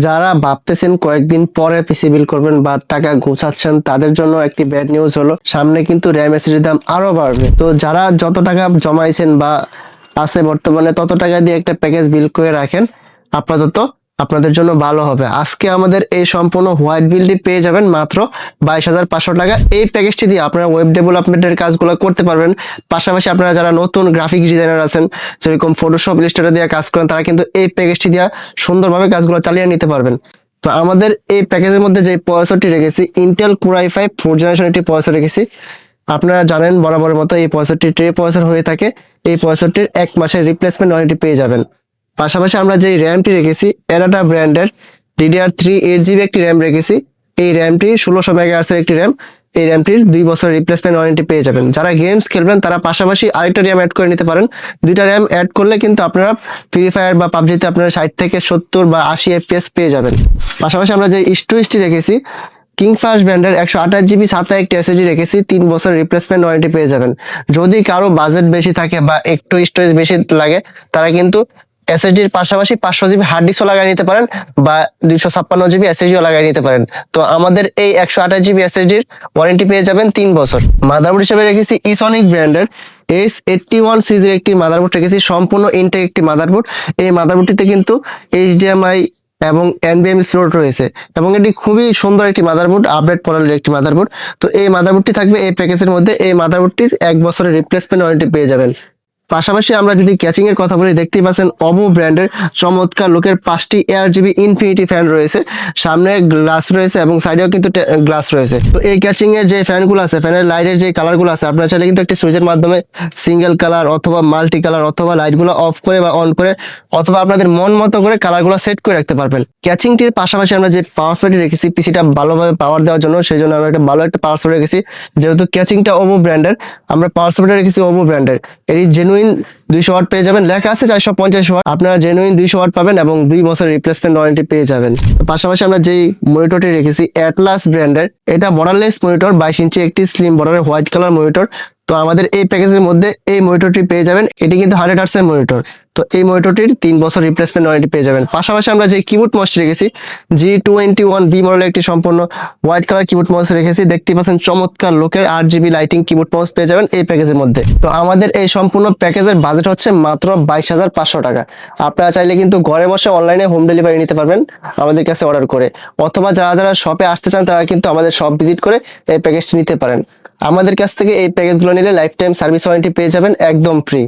যারা ভাবতেছেন কয়েকদিন পরে পিসি বিল করবেন বা টাকা গোছাচ্ছেন তাদের জন্য একটি ব্যাড নিউজ হলো, সামনে কিন্তু র্যাম এসএসডির দাম আরো বাড়বে। তো যারা যত টাকা জমাইছেন বা আছে বর্তমানে তত টাকা দিয়ে একটা প্যাকেজ বিল করে রাখেন, আপাতত আপনাদের জন্য ভালো হবে। আজকে আমাদের এই সম্পূর্ণ হোয়াইট বিলটি পেয়ে যাবেন মাত্র 22,500 টাকা। এই প্যাকেজটি দিয়ে আপনারা ওয়েব ডেভেলপমেন্টের কাজগুলো করতে পারবেন। পাশাপাশি আপনারা যারা নতুন গ্রাফিক ডিজাইনার আছেন, যেরকম ফটোশপ ইলাস্ট্রেটর দিয়ে কাজ করেন, তারা কিন্তু এই প্যাকেজটি দিয়ে সুন্দরভাবে কাজগুলো চালিয়ে নিতে পারবেন। তো আমাদের এই প্যাকেজের মধ্যে যে প্রসেসরটি রেখেছি, Intel core i5 4th generation একটি প্রসেসর রেখেছি। আপনারা জানেন বরাবরের মতো এই প্রসেসরটি ট্রে প্রসেসর হয়ে থাকে। এই প্রসেসরটির 1 মাসের রিপ্লেসমেন্ট ওয়ারেন্টি পেয়ে যাবেন। পাশাপাশি আমরা যে র্যামটি রেখেছি, এরাটা ব্র্যান্ডের DDR3 8GB একটি র্যাম রেখেছি। এই র্যামটি 1600 মেগাহার্টজের একটি র্যাম। এই র্যামটির 2 বছর রিপ্লেসমেন্ট ওয়ারেন্টি পেয়ে যাবেন। যারা গেমস খেলবেন তারা পাশাপাশি আরেকটা র্যাম অ্যাড করে নিতে পারেন। দুইটা র্যাম অ্যাড করলে কিন্তু আপনারা ফ্রি ফায়ার বা পাবজিতে আপনারা 60 থেকে 70 বা 80 FPS পেয়ে যাবেন। পাশাপাশি আমরা যে স্টোরেজটি রেখেছি, কিংফাশ ব্র্যান্ডের 128GB SATA একটি SSD রেখেছি, 3 বছর রিপ্লেসমেন্ট ওয়ারেন্টি পেয়ে যাবেন। যদি কারো বাজেট বেশি থাকে বা একটু স্টোরেজ বেশি লাগে, তারা কিন্তু এসএসডির পাশাপাশি 500GB হার্ড ডিস্কও লাগিয়ে নিতে পারেন বা 256GB এসএসডিও লাগিয়ে নিতে পারেন। তো আমাদের এই 128GB এসএসডির ওয়ারেন্টি পেয়ে যাবেন 3 বছর। মাদারবোর্ড হিসেবে রেখেছি ইসনিক ব্র্যান্ডের S81 সিরিজের একটি মাদারবোর্ড রেখেছি, সম্পূর্ণ ইনটেক একটি মাদারবোর্ড। এই মাদারবোর্ডটিতে কিন্তু HDMI এবং NVMe স্লট রয়েছে এবং এটি খুবই সুন্দর একটি মাদারবোর্ড, আপডেট মডেলের একটি মাদারবোর্ড। তো এই মাদারবোর্ডটি থাকবে এই প্যাকেজের মধ্যে। এই মাদারবোর্ডটির 1 বছরের রিপ্লেসমেন্ট ওয়ারেন্টি পেয়ে যাবেন। পাশাপাশি আমরা যদি ক্যাচিং এর কথা বলি, দেখতেই পাচ্ছেন অবো ব্র্যান্ডের চমৎকার লুকের 5টি ARGB ইনফিনিটি ফ্যান রয়েছে। সামনে গ্লাস রয়েছে এবং সাইডেও কিন্তু গ্লাস রয়েছে। তো এই ক্যাচিং এর যে ফ্যানগুলো আছে, ফ্যানের লাইটের যে কালারগুলো আছে, আপনারা চাইলে কিন্তু একটি সুইচের মাধ্যমে সিঙ্গেল কালার অথবা মাল্টি কালার অথবা লাইটগুলো অফ করে বা অন করে অথবা আপনাদের মন মতো করে কালারগুলো সেট করে রাখতে পারবেন। ক্যাচিংটির পাশাপাশি আমরা যে পাওয়ার সাপ্লাই রেখেছি পিসিটা ভালোভাবে পাওয়ার দেওয়ার জন্য, সেই জন্য আমরা একটা ভালো একটা পাওয়ার সাপ্লাই রেখেছি। যেহেতু ক্যাচিংটা ওবো ব্র্যান্ডের, আমরা পাওয়ার সাপ্লাই রেখেছি ওবো ব্র্যান্ডের। এটি জেনুইন 200 ওয়াট পেয়ে যাবেন, লেখা আছে 450 ওয়াট, আপনারা জেনুইন 200 ওয়াট পাবেন এবং 2 বছর রিপ্লেসমেন্ট ওয়ারেন্টি পেয়ে যাবেন। পাশাপাশি আমরা যেই মনিটরটি রেখেছি অ্যাটলাস ব্র্যান্ডের, এটা বর্ডারলেস মনিটর, 22 ইঞ্চি একটি স্লিম বর্ডারের হোয়াইট কালার মনিটর। তো আমাদের এই প্যাকেজের মধ্যে এই মনিটরটি পেয়ে যাবেন। এটি কিন্তু 100 হার্টজের মনিটর। তো এই মনিটরটির 3 বছর রিপ্লেসমেন্ট ওয়ারেন্টি পেয়ে যাবেন। পাশাপাশি আমরা যে কিবোর্ড মাউসটি রেখেছি, G21B মডেলের একটি সম্পূর্ণ হোয়াইট কালার কিবোর্ড মাউস রেখেছি। দেখতে পাচ্ছেন চমৎকার লোকের 8GB লাইটিং কিবোর্ড মাউস পেয়ে যাবেন এই প্যাকেজের মধ্যে। তো আমাদের এই সম্পূর্ণ প্যাকেজের বাজেট হচ্ছে মাত্র 22,500 টাকা। আপনারা চাইলে কিন্তু ঘরে বসে অনলাইনে হোম ডেলিভারি নিতে পারবেন আমাদের কাছে অর্ডার করে, অথবা যারা যারা শপে আসতে চান তারা কিন্তু আমাদের শপ ভিজিট করে এই প্যাকেজটি নিতে পারেন। আমাদের কাছ থেকে এই প্যাকেজগুলো নিলে লাইফ টাইম সার্ভিস ওয়ারেন্টি পেয়ে যাবেন একদম ফ্রি।